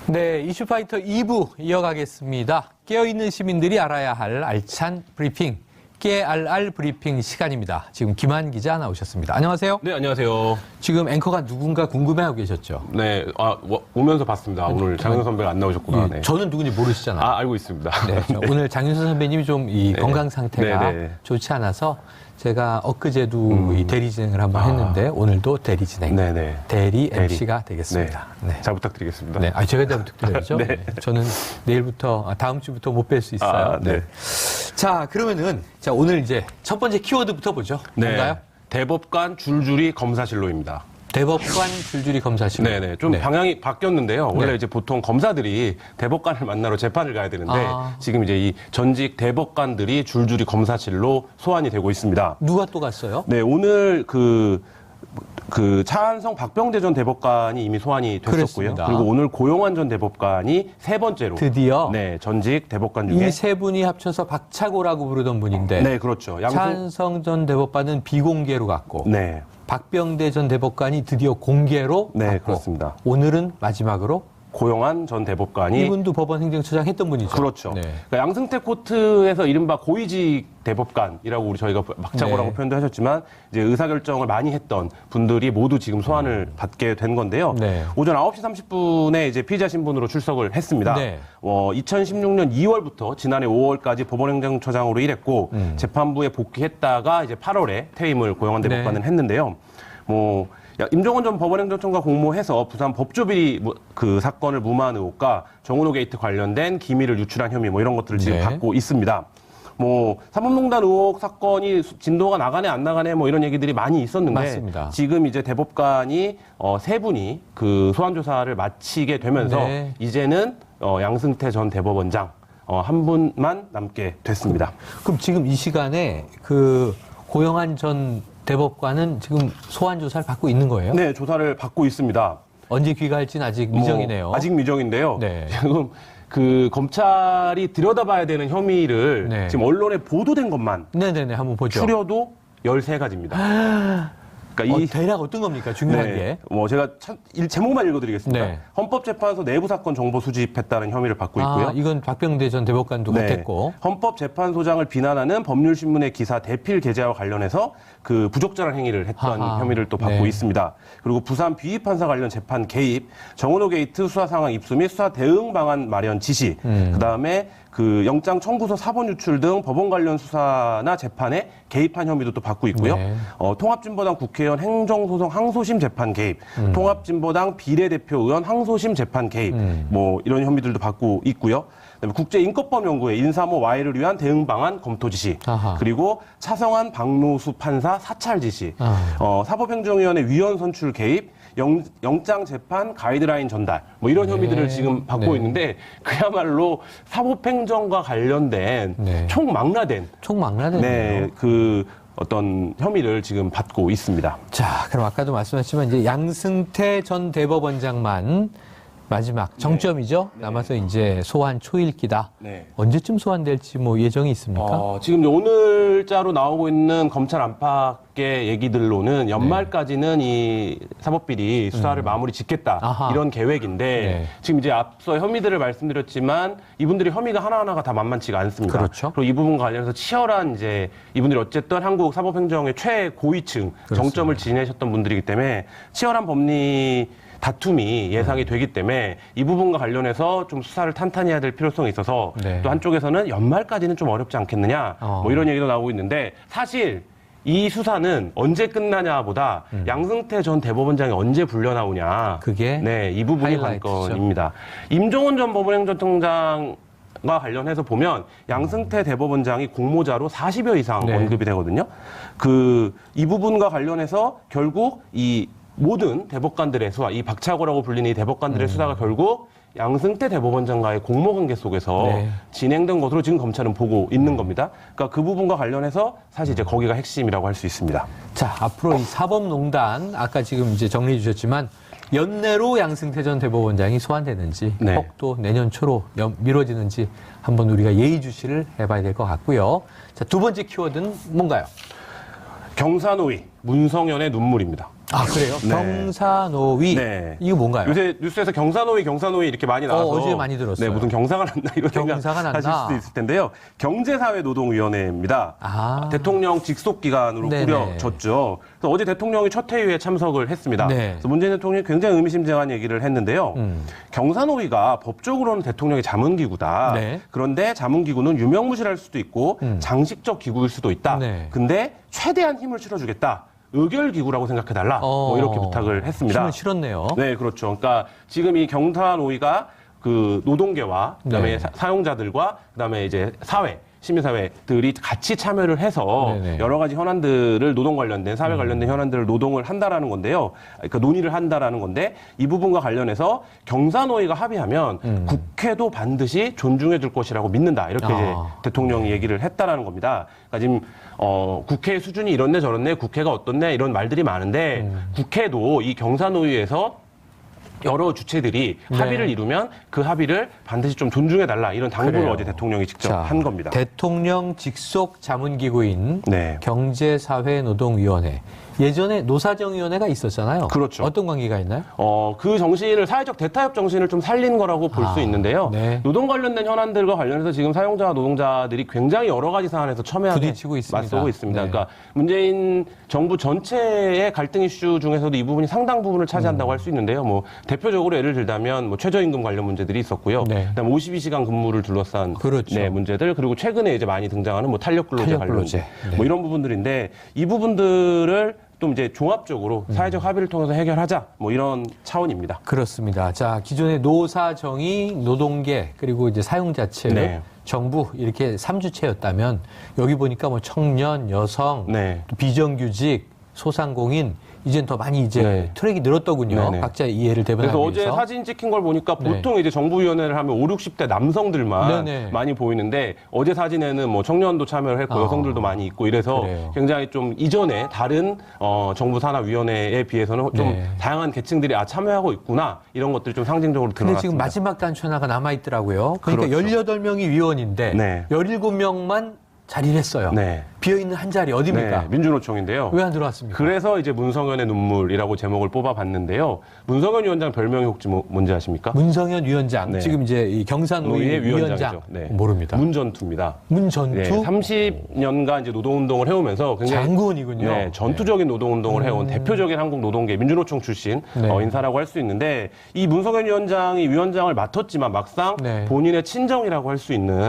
네, 이슈파이터 2부 이어가겠습니다. 깨어있는 시민들이 알아야 할 알찬 브리핑, 깨알알 브리핑 시간입니다. 지금 김한 기자 나오셨습니다. 안녕하세요. 네, 안녕하세요. 지금 앵커가 누군가 궁금해하고 계셨죠? 네, 오면서 봤습니다. 오늘 장윤선 선배가 안 나오셨구나. 예, 네. 저는 누군지 모르시잖아요. 알고 있습니다. 네, 오늘 장윤선 선배님이 좀 이 건강 상태가 좋지 않아서 제가 엊그제도 이 대리 진행을 한번 했는데 오늘도 대리 진행, 대리 MC가 되겠습니다. 네. 잘 부탁드리겠습니다. 네, 제가 잘 부탁드려야죠. 네. 저는 내일부터, 다음 주부터 못 뵐 수 있어요. 네. 자, 그러면은, 오늘 이제 첫 번째 키워드부터 보죠. 뭔가요? 대법관 줄줄이 검사실로입니다. 대법관 줄줄이 검사실. 네네. 좀 방향이 바뀌었는데요. 원래 이제 보통 검사들이 대법관을 만나러 재판을 가야 되는데 지금 이제 이 전직 대법관들이 줄줄이 검사실로 소환이 되고 있습니다. 누가 또 갔어요? 네, 오늘 그 차한성 박병대 전 대법관이 이미 소환이 됐었고요. 그렇습니다. 그리고 오늘 고용환 전 대법관이 세 번째로 드디어 전직 대법관 중에 이 세 분이 합쳐서 박차고라고 부르던 분인데 네, 그렇죠. 차한성 전 대법관은 비공개로 갔고 네. 박병대 전 대법관이 드디어 공개로 갔고 그렇습니다. 오늘은 마지막으로 고용환 전 대법관이 이분도 법원 행정처장 했던 분이죠. 그렇죠. 네. 그러니까 양승태 코트에서 이른바 고위직 대법관이라고 저희가 박차고라고 표현도 하셨지만 이제 의사결정을 많이 했던 분들이 모두 지금 소환을 받게 된 건데요. 오전 9시 30분에 이제 피의자 신분으로 출석을 했습니다. 2016년 2월부터 지난해 5월까지 법원행정처장으로 일했고 재판부에 복귀했다가 이제 8월에 퇴임을 고용환 대법관은 했는데요. 임종원 전 법원행정청과 공모해서 부산 법조비리 그 사건을 무마한 의혹과 정은호 게이트 관련된 기밀을 유출한 혐의 이런 것들을 지금 받고 있습니다. 사법농단 의혹 사건이 진도가 나가네 안 나가네 이런 얘기들이 많이 있었는데 맞습니다. 지금 이제 대법관이 세 분이 그 소환 조사를 마치게 되면서 이제는 양승태 전 대법원장 한 분만 남게 됐습니다. 그럼 지금 이 시간에 그 고용환 전 대법관은 지금 소환 조사를 받고 있는 거예요? 네, 조사를 받고 있습니다. 언제 귀가할지는 아직 미정이네요. 아직 미정인데요. 지금 그 검찰이 들여다봐야 되는 혐의를 지금 언론에 보도된 것만 한번 보죠. 추려도 13가지입니다. 그러니까 대략 어떤 겁니까? 중요한 게. 제가 제목만 읽어드리겠습니다. 헌법재판소 내부 사건 정보 수집했다는 혐의를 받고 있고요. 이건 박병대 전 대법관도 같았고. 헌법재판소장을 비난하는 법률신문의 기사 대필 게재와 관련해서 그 부적절한 행위를 했던 혐의를 또 받고 있습니다. 그리고 부산 비위판사 관련 재판 개입, 정은호 게이트 수사 상황 입수 및 수사 대응 방안 마련 지시, 그다음에 그 영장 청구서 사본 유출 등 법원 관련 수사나 재판에 개입한 혐의도 또 받고 있고요. 통합진보당 국회의원 행정소송 항소심 재판 개입, 통합진보당 비례대표 의원 항소심 재판 개입, 이런 혐의들도 받고 있고요. 그다음에 국제인권법연구회 인사모 와해를 위한 대응 방안 검토 지시, 그리고 차성한 박노수 판사 사찰 지시, 사법행정위원회 위원 선출 개입, 영장 재판 가이드라인 전달 이런 혐의들을 지금 받고 있는데 그야말로 사법행정과 관련된 총망라된 그 어떤 혐의를 지금 받고 있습니다. 자, 그럼 아까도 말씀하셨지만 이제 양승태 전 대법원장만 마지막 정점이죠. 남아서 이제 소환 초읽기다. 언제쯤 소환될지 예정이 있습니까? 지금 오늘자로 나오고 있는 검찰 안팎의 얘기들로는 연말까지는 이 사법비리 수사를 마무리 짓겠다 이런 계획인데 지금 이제 앞서 혐의들을 말씀드렸지만 이분들이 혐의가 하나하나가 다 만만치가 않습니다. 그리고 이 부분 관련해서 치열한 이제 이분들이 어쨌든 한국 사법행정의 최고위층 정점을 지내셨던 분들이기 때문에 치열한 법리 다툼이 예상이 되기 때문에 이 부분과 관련해서 좀 수사를 탄탄히 해야 될 필요성이 있어서 또 한쪽에서는 연말까지는 좀 어렵지 않겠느냐 이런 얘기도 나오고 있는데 사실 이 수사는 언제 끝나냐보다 양승태 전 대법원장이 언제 불려 나오냐 그게 이 부분이 관건입니다. 임종원 전 법원행정청장과 관련해서 보면 양승태 대법원장이 공모자로 40여 이상 언급이 되거든요. 이 부분과 관련해서 결국 이 모든 대법관들의 수사, 이 박차고라고 불리는 이 대법관들의 수사가 결국 양승태 대법원장과의 공모관계 속에서 진행된 것으로 지금 검찰은 보고 있는 겁니다. 그러니까 그 부분과 관련해서 사실 이제 거기가 핵심이라고 할 수 있습니다. 자, 앞으로 이 사법농단 아까 지금 이제 정리해 주셨지만 연내로 양승태 전 대법원장이 소환되는지 혹 또 내년 초로 미뤄지는지 한번 우리가 예의주시를 해봐야 될 것 같고요. 자, 두 번째 키워드는 뭔가요? 경사노위, 문성연의 눈물입니다. 아, 그래요? 네. 경사노위. 네. 이거 뭔가요? 요새 뉴스에서 경사노위 이렇게 많이 나와서 어제 많이 들었어요. 네, 무슨 경사가 났나 이런 경사가 생각 하실 났나? 수도 있을 텐데요. 경제사회노동위원회입니다. 아. 대통령 직속 기관으로 네네. 꾸려졌죠. 그래서 어제 대통령이 첫 회의에 참석을 했습니다. 네. 그래서 문재인 대통령이 굉장히 의미심장한 얘기를 했는데요. 경사노위가 법적으로는 대통령의 자문기구다. 네. 그런데 자문기구는 유명무실할 수도 있고 장식적 기구일 수도 있다. 네. 근데 최대한 힘을 실어주겠다. 의결기구라고 생각해달라. 뭐 이렇게 부탁을 했습니다. 힘을 실었네요. 네, 그렇죠. 그러니까 지금 이 경사노위가 그 노동계와 그다음에 네. 사용자들과 그다음에 이제 사회 시민사회들이 같이 참여를 해서 네네. 여러 가지 현안들을 노동 관련된 사회 관련된 현안들을 노동을 한다라는 건데요. 그러니까 논의를 한다라는 건데 이 부분과 관련해서 경사노위가 합의하면 국회도 반드시 존중해 줄 것이라고 믿는다. 이렇게 이제 대통령이 얘기를 했다라는 겁니다. 그러니까 지금 국회 수준이 이렇네 저렇네 국회가 어떻네 이런 말들이 많은데 국회도 이 경사노위에서 여러 주체들이 네. 합의를 이루면 그 합의를 반드시 좀 존중해달라 이런 당부를 그래요. 어제 대통령이 직접 자, 한 겁니다. 대통령 직속 자문기구인 네. 경제사회노동위원회. 예전에 노사정위원회가 있었잖아요. 그렇죠. 어떤 관계가 있나요? 그 정신을 사회적 대타협 정신을 좀 살린 거라고 볼 수 있는데요. 네. 노동 관련된 현안들과 관련해서 지금 사용자와 노동자들이 굉장히 여러 가지 사안에서 첨예하게 부딪히고 있습니다. 맞서고 있습니다. 네. 그러니까 문재인 정부 전체의 갈등 이슈 중에서도 이 부분이 상당 부분을 차지한다고 할 수 있는데요. 뭐 대표적으로 예를 들자면 뭐 최저임금 관련 문제들이 있었고요. 네. 그다음 52시간 근무를 둘러싼 그렇죠. 네, 문제들 그리고 최근에 이제 많이 등장하는 뭐 탄력 근로제 관련 탄력근로제. 네. 뭐 이런 부분들인데 이 부분들을 또 이제 종합적으로 사회적 합의를 통해서 해결하자 뭐 이런 차원입니다. 그렇습니다. 자, 기존의 노사정의, 노동계, 그리고 이제 사용자 측, 네. 정부 이렇게 3주체였다면 여기 보니까 뭐 청년, 여성, 네. 또 비정규직, 소상공인 이젠 더 많이 이제 네. 트랙이 늘었더군요. 네네. 각자의 이해를 대변하기 그래서 어제 위해서. 사진 찍힌 걸 보니까 네. 보통 이제 정부위원회를 하면 5, 60대 남성들만 네네. 많이 보이는데 어제 사진에는 뭐 청년도 참여를 했고 여성들도 많이 있고 이래서 그래요. 굉장히 좀 이전에 다른 정부 산하위원회에 비해서는 좀 네. 다양한 계층들이 참여하고 있구나 이런 것들이 좀 상징적으로 근데 드러났습니다. 지금 마지막 단추 하나가 남아있더라고요. 그러니까 그렇죠. 18명이 위원인데 네. 17명만 자리를 했어요. 네. 비어있는 한 자리 어디입니까? 네, 민주노총인데요. 왜 안 들어왔습니까? 그래서 이제 문성현의 눈물이라고 제목을 뽑아봤는데요. 문성현 위원장 별명이 혹시 뭔지 아십니까? 문성현 위원장, 네. 지금 이제 이 경산노위 노위의 위원장 위원장이죠. 네. 모릅니다. 문전투입니다. 문전투 네, 30년간 이제 노동운동을 해오면서 굉장히 장군이군요. 네, 전투적인 노동운동을 해온 대표적인 한국 노동계 민주노총 출신 네. 인사라고 할 수 있는데 이 문성현 위원장이 위원장을 맡았지만 막상 네. 본인의 친정이라고 할 수 있는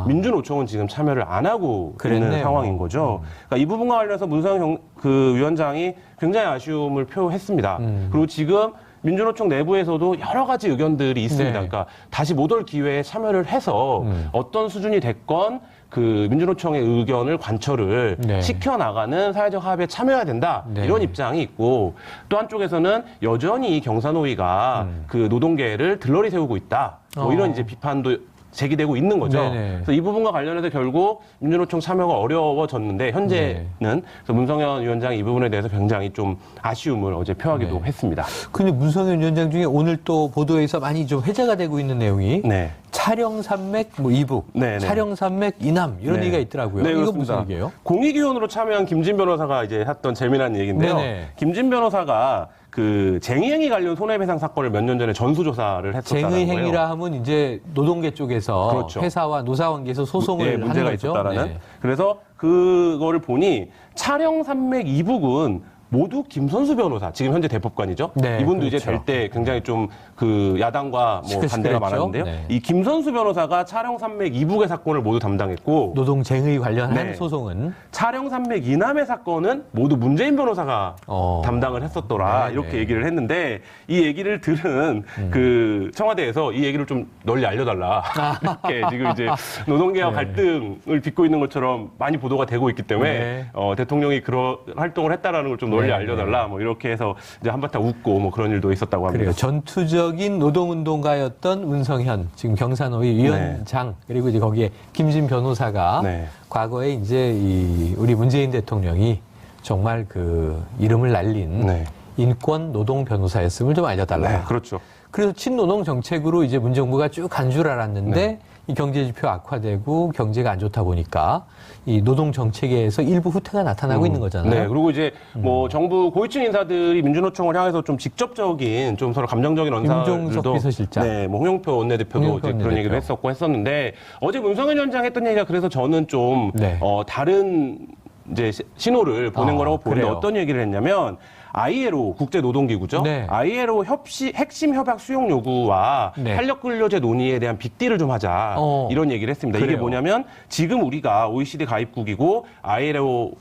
민주노총은 지금 참여를 안 하고 그랬네요. 있는 상황인 거죠. 그러니까 이 부분과 관련해서 문성현 그 위원장이 굉장히 아쉬움을 표했습니다. 그리고 지금 민주노총 내부에서도 여러 가지 의견들이 있습니다. 네. 그러니까 다시 못 올 기회에 참여를 해서 어떤 수준이 됐건 그 민주노총의 의견을 관철을 네. 시켜나가는 사회적 합의에 참여해야 된다. 네. 이런 입장이 있고 또 한쪽에서는 여전히 경사노위가 그 노동계를 들러리 세우고 있다. 뭐 이런 이제 비판도 제기되고 있는 거죠. 네네. 그래서 이 부분과 관련해서 결국 민주노총 참여가 어려워졌는데 현재는 그래서 문성현 위원장이 이 부분에 대해서 굉장히 좀 아쉬움을 어제 표하기도 네. 했습니다. 근데 문성현 위원장 중에 오늘 또 보도에서 많이 좀 회자가 되고 있는 내용이 네. 촬영 산맥 뭐 이북, 네네. 촬영 산맥 이남 이런 네. 얘기가 있더라고요. 네, 이거 그렇습니다. 무슨 얘기예요? 공익위원으로 참여한 김진 변호사가 이제 했던 재미난 얘기인데요. 네네. 김진 변호사가 그 쟁의행위 관련 손해배상 사건을 몇 년 전에 전수조사를 했었다는 거예요. 쟁의행위라 하면 이제 노동계 쪽에서 그렇죠. 회사와 노사관계에서 소송을 네, 하는 문제가 거죠. 있었다라는. 네. 그래서 그거를 보니 촬영 산맥 이북은 모두 김선수 변호사, 지금 현재 대법관이죠. 네, 이분도 그렇죠. 이제 될 때 굉장히 좀 그 야당과 뭐 시끌시끌했죠. 반대가 많았는데요. 네. 이 김선수 변호사가 촬영 산맥 이북의 사건을 모두 담당했고 노동쟁의 관련한 네. 소송은 촬영 산맥 이남의 사건은 모두 문재인 변호사가 담당을 했었더라. 네, 이렇게 네. 얘기를 했는데 이 얘기를 들은 그 청와대에서 이 얘기를 좀 널리 알려달라. 이렇게 지금 이제 노동계와 네. 갈등을 빚고 있는 것처럼 많이 보도가 되고 있기 때문에 네. 대통령이 그런 활동을 했다라는 걸 좀 널리 네, 알려달라. 뭐 이렇게 해서 이제 한바탕 웃고 뭐 그런 일도 있었다고 합니다. 그래요. 전투적인 노동운동가였던 문성현, 지금 경사노위 위원장, 그리고 이제 거기에 김진 변호사가 네. 과거에 이제 우리 문재인 대통령이 정말 그 이름을 날린 네. 인권 노동 변호사였음을 좀 알려달라. 네, 그렇죠. 그래서 친노동 정책으로 이제 문정부가 쭉 간 줄 알았는데 이 경제 지표 악화되고 경제가 안 좋다 보니까 이 노동 정책에서 일부 후퇴가 나타나고 있는 거잖아요. 네, 그리고 이제 뭐 정부 고위층 인사들이 민주노총을 향해서 좀 직접적인 좀 서로 감정적인 언사들도 임종석 비서실장, 네, 뭐 홍영표 원내대표도 이제 그런 얘기도 했었는데 어제 문성현 위원장 했던 얘기가 그래서 저는 좀 네. 다른 이제 신호를 보낸 거라고 보는데 그래요. 어떤 얘기를 했냐면 ILO 국제노동기구죠. 네. ILO 핵심 협약 수용 요구와 네. 탄력근로제 논의에 대한 빅딜을 좀 하자 이런 얘기를 했습니다. 그래요. 이게 뭐냐면 지금 우리가 OECD 가입국이고 ILO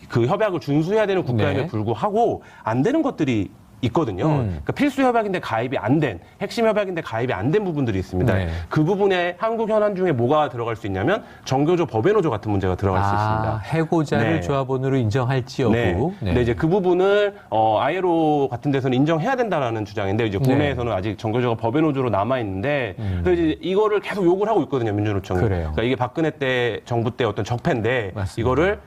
그 협약을 준수해야 되는 국가임에 네. 불구하고 안 되는 것들이 있거든요. 그러니까 필수 협약인데 가입이 안 된, 핵심 협약인데 가입이 안 된 부분들이 있습니다. 네. 그 부분에 한국 현안 중에 뭐가 들어갈 수 있냐면 정교조 법외노조 같은 문제가 들어갈 수 있습니다. 해고자를 네. 조합원으로 인정할지 여부. 네. 근데 이제 그 부분을 ILO 같은 데서는 인정해야 된다라는 주장인데 이제 국내에서는 아직 정교조가 법외노조로 남아 있는데 그래서 이제 이거를 계속 욕을 하고 있거든요, 민주노총이. 그래요. 그러니까 이게 박근혜 때 정부 때 어떤 적폐인데 맞습니다. 이거를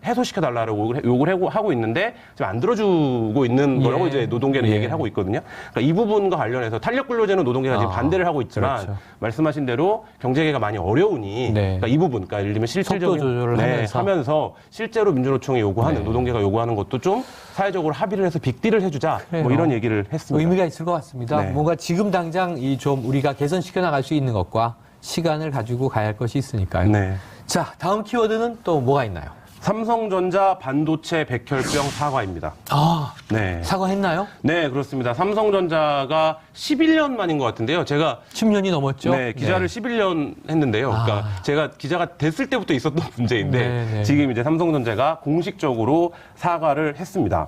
해소시켜 달라고 욕을 하고 있는데 지금 안 들어주고 있는 거라고 이제 노동계는 얘기를 하고 있거든요. 그러니까 이 부분과 관련해서 탄력근로제는 노동계가 지금 반대를 하고 있지만 그렇죠. 말씀하신 대로 경제계가 많이 어려우니 그러니까 이 부분, 그러니까 예를 들면 실질적인 속도 조절을 하면서 실제로 민주노총이 요구하는 노동계가 요구하는 것도 좀 사회적으로 합의를 해서 빅딜을 해주자 그래요. 뭐 이런 얘기를 했습니다. 의미가 있을 것 같습니다. 네. 뭔가 지금 당장 이 좀 우리가 개선시켜 나갈 수 있는 것과 시간을 가지고 가야 할 것이 있으니까요. 네. 자, 다음 키워드는 또 뭐가 있나요? 삼성전자 반도체 백혈병 사과입니다. 네. 사과했나요? 네, 그렇습니다. 삼성전자가 11년 만인 것 같은데요. 제가 10년이 넘었죠? 네, 기자를 11년 했는데요. 그러니까 제가 기자가 됐을 때부터 있었던 문제인데 지금 이제 삼성전자가 공식적으로 사과를 했습니다.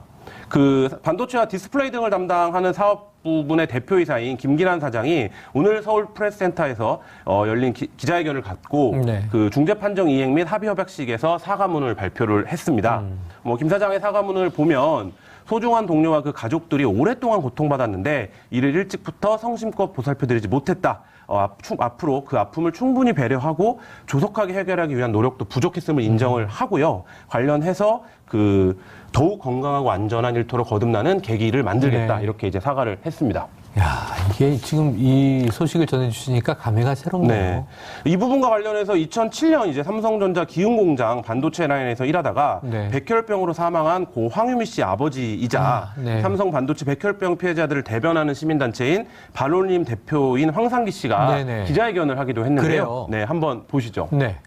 그 반도체와 디스플레이 등을 담당하는 사업 부분의 대표이사인 김기란 사장이 오늘 서울 프레스센터에서 열린 기자회견을 갖고 그 중재판정 이행 및 합의협약식에서 사과문을 발표를 했습니다. 뭐 김 사장의 사과문을 보면 소중한 동료와 그 가족들이 오랫동안 고통받았는데 이를 일찍부터 성심껏 보살펴드리지 못했다. 앞으로 그 아픔을 충분히 배려하고 조속하게 해결하기 위한 노력도 부족했음을 인정을 하고요. 관련해서 그 더욱 건강하고 안전한 일터로 거듭나는 계기를 만들겠다. 이렇게 이제 사과를 했습니다. 야, 이게 지금 이 소식을 전해주시니까 감회가 새롭네요. 네. 이 부분과 관련해서 2007년 이제 삼성전자 기흥공장 반도체 라인에서 일하다가 백혈병으로 사망한 고 황유미 씨 아버지이자 삼성 반도체 백혈병 피해자들을 대변하는 시민단체인 반올림 대표인 황상기 씨가 기자회견을 하기도 했는데요. 네, 한번 보시죠. 네.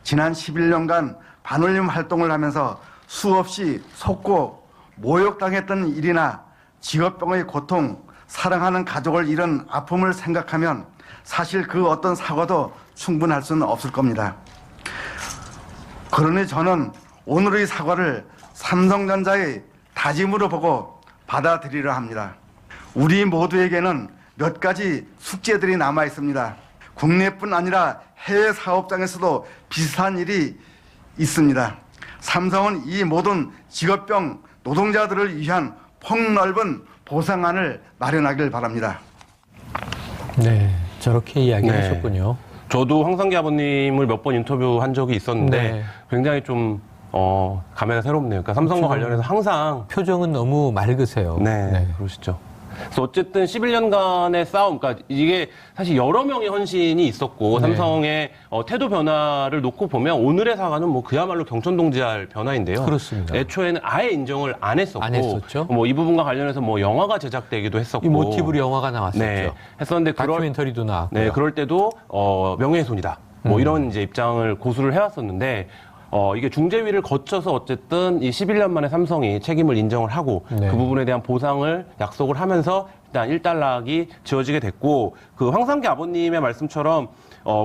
지난 11년간 반올림 활동을 하면서 수없이 속고 모욕당했던 일이나 직업병의 고통, 사랑하는 가족을 잃은 아픔을 생각하면 사실 그 어떤 사과도 충분할 수는 없을 겁니다. 그러니 저는 오늘의 사과를 삼성전자의 다짐으로 보고 받아들이려 합니다. 우리 모두에게는 몇 가지 숙제들이 남아 있습니다. 국내뿐 아니라 해외 사업장에서도 비슷한 일이 있습니다. 삼성은 이 모든 직업병 노동자들을 위한 폭넓은 보상안을 마련하길 바랍니다. 네, 저렇게 이야기하셨군요. 저도 황상기 아버님을 몇 번 인터뷰한 적이 있었는데 굉장히 좀 감회가 새롭네요. 그러니까 삼성과 관련해서 항상 표정은 너무 맑으세요. 네, 그러시죠. 그래서 어쨌든 11년간의 싸움, 그러니까 이게 사실 여러 명의 헌신이 있었고 삼성의 태도 변화를 놓고 보면 오늘의 사과는 뭐 그야말로 경천동지할 변화인데요. 그렇습니다. 애초에는 아예 인정을 안 했었고, 뭐 이 부분과 관련해서 뭐 영화가 제작되기도 했었고, 이 모티브로 영화가 나왔었죠. 했었는데 다큐멘터리도 나왔고, 그럴 때도 명예훼손이다. 뭐 이런 이제 입장을 고수를 해왔었는데. 이게 중재위를 거쳐서 어쨌든 이 11년 만에 삼성이 책임을 인정을 하고 그 부분에 대한 보상을 약속을 하면서 일단 일단락이 지어지게 됐고 그 황상기 아버님의 말씀처럼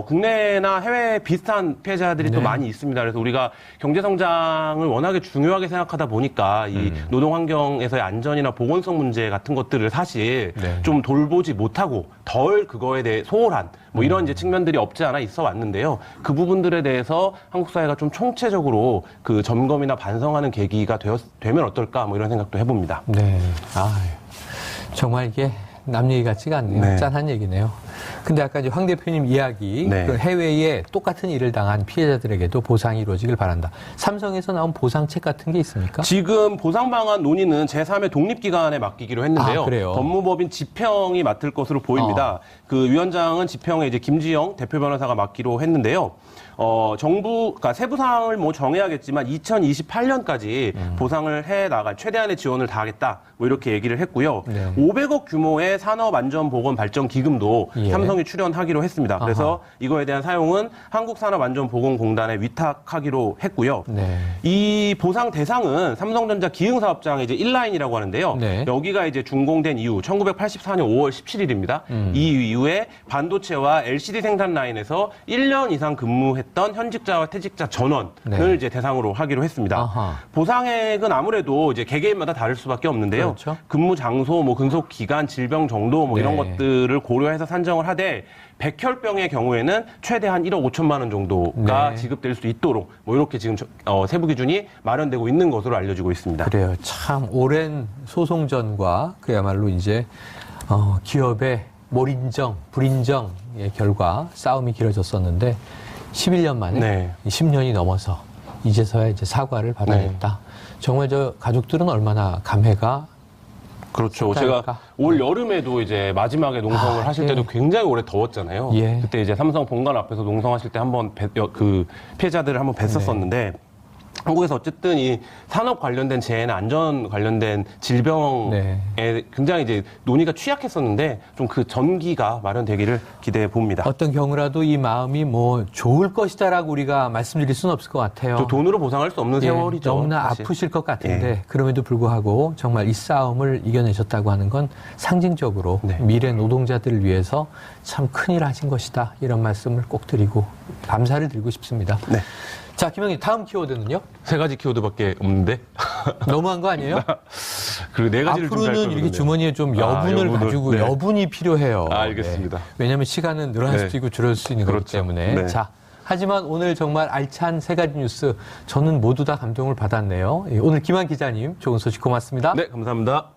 국내나 해외 비슷한 피해자들이 또 많이 있습니다. 그래서 우리가 경제 성장을 워낙에 중요하게 생각하다 보니까 이 노동 환경에서의 안전이나 보건성 문제 같은 것들을 사실 좀 돌보지 못하고 덜 그거에 대해 소홀한 뭐 이런 이제 측면들이 없지 않아 있어 왔는데요. 그 부분들에 대해서 한국 사회가 좀 총체적으로 그 점검이나 반성하는 계기가 되면 어떨까 뭐 이런 생각도 해봅니다. 네. 정말 이게 남 얘기 같지가 않네요. 짠한 얘기네요. 근데 아까 이제 황 대표님 이야기, 네. 그 해외에 똑같은 일을 당한 피해자들에게도 보상이 이루어지길 바란다. 삼성에서 나온 보상책 같은 게 있습니까? 지금 보상 방안 논의는 제3의 독립기관에 맡기기로 했는데요. 아, 그래요? 법무법인 지평이 맡을 것으로 보입니다. 그 위원장은 지평에 이제 김지영 대표 변호사가 맡기로 했는데요. 정부가 세부 사항을 뭐 정해야겠지만 2028년까지 보상을 해 나갈 최대한의 지원을 다하겠다. 뭐 이렇게 얘기를 했고요. 네. 500억 규모의 산업안전보건발전기금도 예. 삼성이 출연하기로 했습니다. 그래서 이거에 대한 사용은 한국산업안전보건공단에 위탁하기로 했고요. 네. 이 보상 대상은 삼성전자 기흥사업장의 이제 1라인이라고 하는데요. 네. 여기가 이제 준공된 이후 1984년 5월 17일입니다. 이 이후에 반도체와 LCD 생산 라인에서 1년 이상 근무했던 현직자와 퇴직자 전원을 네. 이제 대상으로 하기로 했습니다. 아하. 보상액은 아무래도 이제 개개인마다 다를 수밖에 없는데요. 그렇죠. 근무 장소, 뭐 근속 기간, 질병 정도 뭐 이런 네. 것들을 고려해서 산정을 하되 백혈병의 경우에는 최대한 1억 5천만 원 정도가 네. 지급될 수 있도록 뭐 이렇게 지금 세부 기준이 마련되고 있는 것으로 알려지고 있습니다. 그래요. 참 오랜 소송전과 그야말로 이제 기업의 몰인정, 불인정의 결과 싸움이 길어졌었는데 11년 만에 네. 10년이 넘어서 이제서야 이제 사과를 받아냈다. 정말 저 가족들은 얼마나 감회가 그렇죠. 색다를까? 제가 올 여름에도 이제 마지막에 농성을 하실 때도 예. 굉장히 오래 더웠잖아요. 예. 그때 이제 삼성 본관 앞에서 농성하실 때 한번 그 피해자들을 한번 뵀었었는데 한국에서 어쨌든 이 산업 관련된 재해나 안전 관련된 질병에 굉장히 이제 논의가 취약했었는데 좀 그 전기가 마련되기를 기대해 봅니다. 어떤 경우라도 이 마음이 뭐 좋을 것이다라고 우리가 말씀드릴 수는 없을 것 같아요. 또 돈으로 보상할 수 없는 예, 세월이죠. 너무나 사실. 아프실 것 같은데 그럼에도 불구하고 정말 이 싸움을 이겨내셨다고 하는 건 상징적으로 네. 미래 노동자들을 위해서 참 큰일 하신 것이다. 이런 말씀을 꼭 드리고 감사를 드리고 싶습니다. 네. 자, 김영희 다음 키워드는요? 3가지 키워드밖에 없는데 너무한 거 아니에요? 그리고 4가지를 앞으로는 이렇게 주머니에 좀 여분을 여분을, 가지고 네. 여분이 필요해요. 알겠습니다. 왜냐하면 시간은 늘어날 네. 수도 있고 줄어들 수 있는 거기 그렇죠. 때문에. 네. 자, 하지만 오늘 정말 알찬 3가지 뉴스 저는 모두 다 감동을 받았네요. 예, 오늘 김한 기자님 좋은 소식 고맙습니다. 네, 감사합니다.